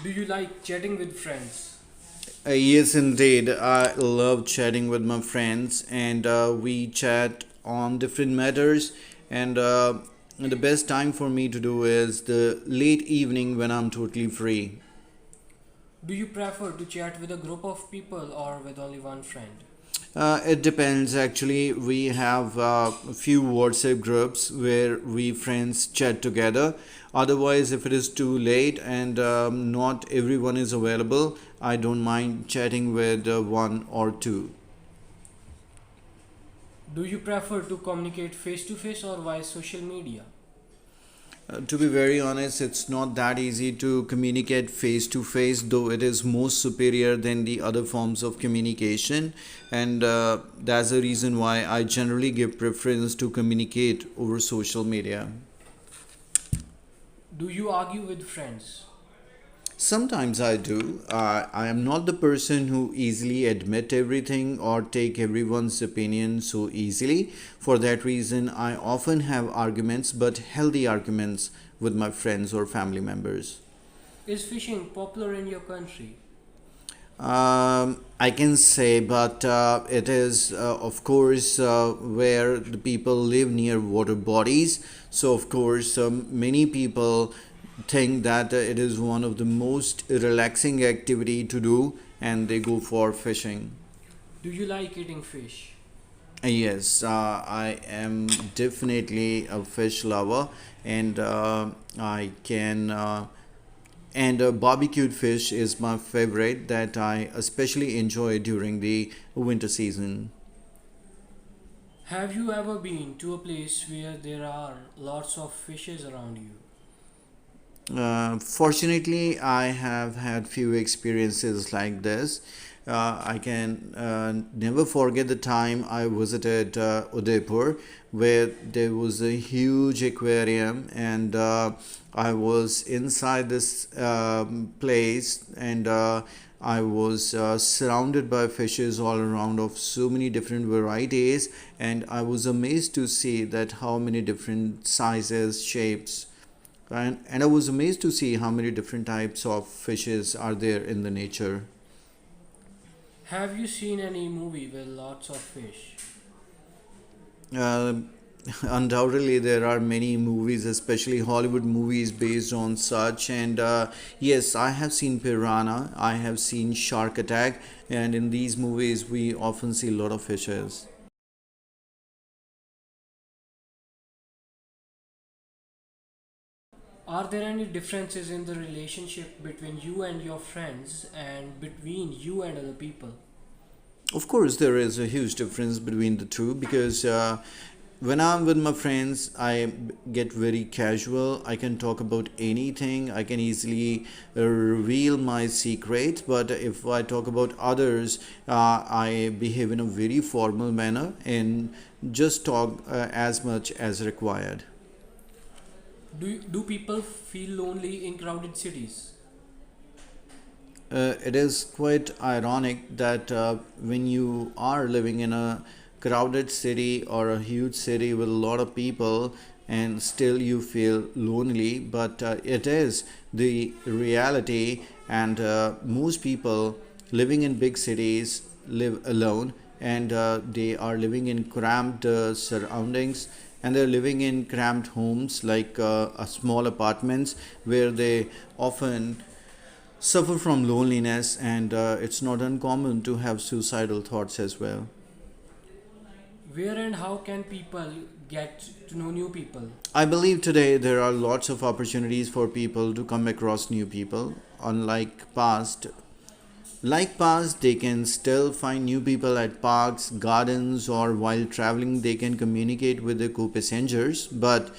Do you like chatting with friends? Yes, indeed. I love chatting with my friends, and we chat on different matters. And the best time for me to do is the late evening when I'm totally free. Do you prefer to chat with a group of people or with only one friend? It depends. Actually, we have a few WhatsApp groups where we friends chat together. Otherwise, if it is too late and not everyone is available, I don't mind chatting with one or two. Do you prefer to communicate face to face or via social media? To be very honest, it's not that easy to communicate face to face, though it is most superior than the other forms of communication. And that's the reason why I generally give preference to communicate over social media. Do you argue with friends? Sometimes I do. I am not the person who easily admit everything or take everyone's opinion so easily. For that reason, I often have arguments, but healthy arguments with my friends or family members. Is fishing popular in your country? I can say, but it is, of course, where the people live near water bodies. So, of course, many people think that it is one of the most relaxing activity to do, and they go for fishing. Do you like eating fish? Yes, I am definitely a fish lover, and I can. And barbecued fish is my favorite that I especially enjoy during the winter season. Have you ever been to a place where there are lots of fishes around you? Fortunately, I have had few experiences like this. I can never forget the time I visited Udaipur, where there was a huge aquarium, and I was inside this place, and I was surrounded by fishes all around of so many different varieties, and I was amazed to see that how many different sizes, shapes, and I was amazed to see how many different types of fishes are there in the nature. Have you seen any movie with lots of fish? Uh, Undoubtedly, there are many movies, especially Hollywood movies, based on such. And yes, I have seen Piranha, I have seen Shark Attack, and in these movies, we often see a lot of fishes. Are there any differences in the relationship between you and your friends and between you and other people? Of course, there is a huge difference between the two because when I'm with my friends, get very casual. I can talk about anything. I can easily reveal my secret. But if I talk about others, I behave in a very formal manner and just talk as much as required. Do people feel lonely in crowded cities? It is quite ironic that when you are living in a crowded city or a huge city with a lot of people and still you feel lonely, but it is the reality, and most people living in big cities live alone, and they are living in cramped surroundings, and they're living in cramped homes like a small apartments where they often suffer from loneliness, and it's not uncommon to have suicidal thoughts as well. Where and how can people get to know new people? I believe today there are lots of opportunities for people to come across new people. Unlike past, like past, they can still find new people at parks, gardens, or while traveling, they can communicate with their co passengers. But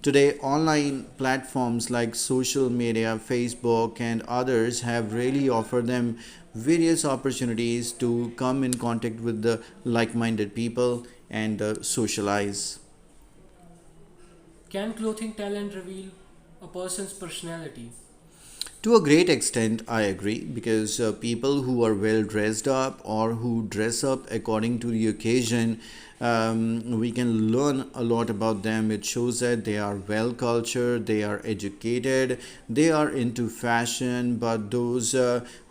today, online platforms like social media, Facebook, and others have really offered them various opportunities to come in contact with the like minded people and socialize. Can clothing talent reveal a person's personality? To a great extent, I agree because people who are well dressed up or who dress up according to the occasion, we can learn a lot about them. It shows that they are well cultured, they are educated, they are into fashion. But those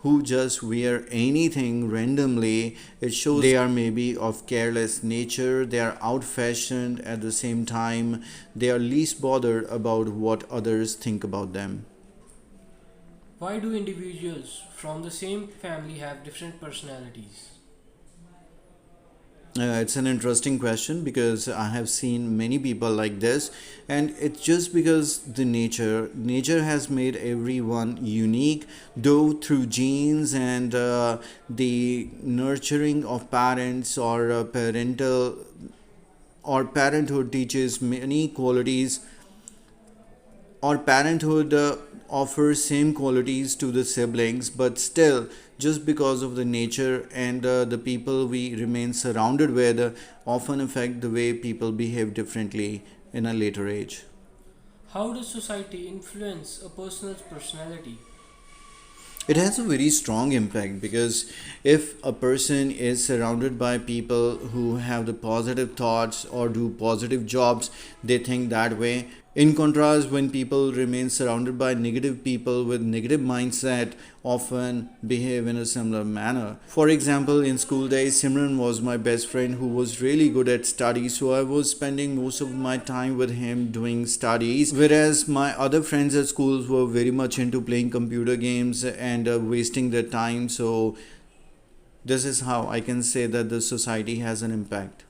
who just wear anything randomly, it shows they are maybe of careless nature, they are out fashioned at the same time, they are least bothered about what others think about them. Why do individuals from the same family have different personalities? It's an interesting question because I have seen many people like this, and it's just because the nature has made everyone unique, though through genes and the nurturing of parents or parental or parenthood teaches many qualities or parenthood offers same qualities to the siblings, but still just because of the nature and the people we remain surrounded with often affect the way people behave differently in a later age. How does society influence a person's personality? It has a very strong impact because if a person is surrounded by people who have the positive thoughts or do positive jobs, they think that way. In contrast, when people remain surrounded by negative people with negative mindset, often behave in a similar manner. For example, in school days, Simran was my best friend who was really good at studies, so I was spending most of my time with him doing studies, whereas my other friends at schools were very much into playing computer games and wasting their time. So this is how I can say that the society has an impact.